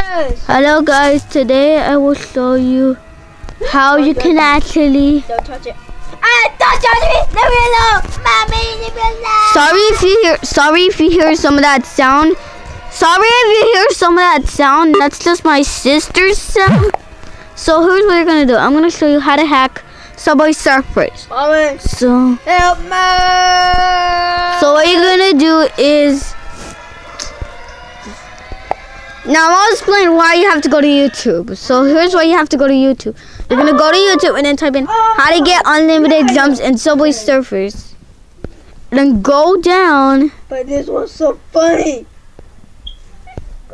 Hello guys, today I will show you how you can actually... Don't touch it. Don't touch me! Leave me alone! Mommy, leave me alone! Sorry if you hear some of that sound. That's just my sister's sound. So here's what you're gonna do. I'm gonna show you how to hack Subway Surfers. Mommy, So help me! So what you're gonna do is... Now I'll explain why you have to go to YouTube. So here's why you have to go to YouTube. You're gonna go to YouTube and then type in how to get unlimited jumps in Subway Surfers. And then go down But this was so funny.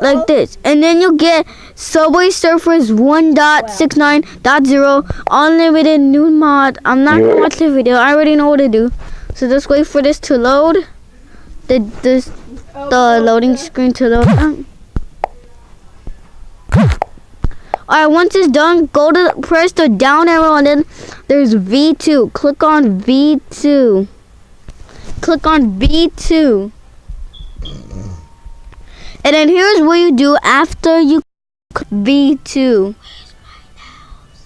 like this. And then you'll get Subway Surfers 1.69.0 unlimited new mod. I'm not gonna watch the video. I already know what to do. So just wait for this to load. The loading screen to load. Alright, once it's done, press the down arrow and then there's V2. Click on V2. And then here's what you do after you click V2.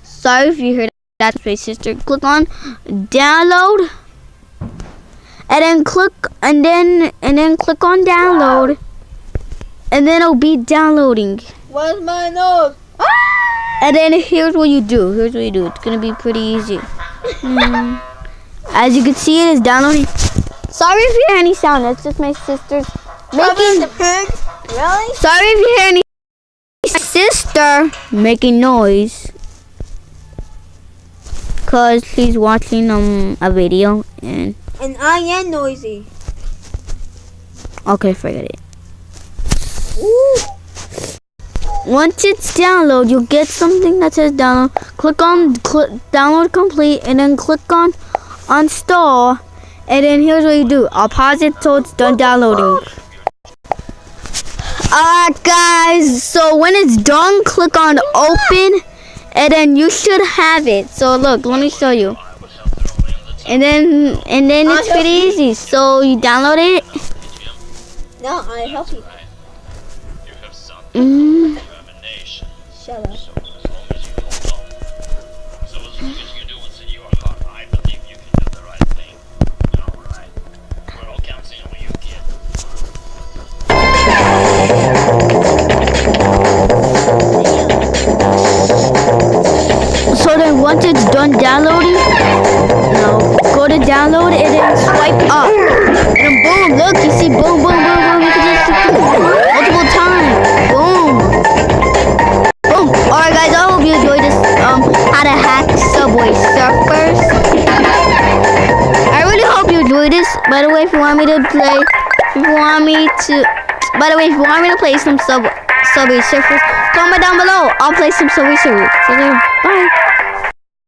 Sorry if you heard that, my sister. Click on download. And then click on download. And then it'll be downloading. Where's my nose? And then here's what you do. It's gonna be pretty easy. As you can see, it is downloading. Sorry if you hear any sound. That's just my sister's making. The pig? Really? Sorry if you hear any sister making noise, cause she's watching a video and. And I am noisy. Okay, forget it. Ooh. Once it's download, you'll get something that says download. Click on download complete and then click on install. And then here's what you do. I'll pause it till it's done downloading. Alright guys, so when it's done, click on open and then you should have it. So look, let me show you. And then it's pretty easy. So you download it. No, I help you. Shut up. So then once it's done downloading, go to download and then swipe up. And then boom, look, you see boom, boom, boom, boom. You can just multiple times. Boom. Boom. Alright guys, I hope you enjoyed this how to hack Subway Surfers. I really hope you enjoyed this. By the way, if you want me to play some Subway Surfers, comment down below. I'll play some Subway Surfers. So there, bye.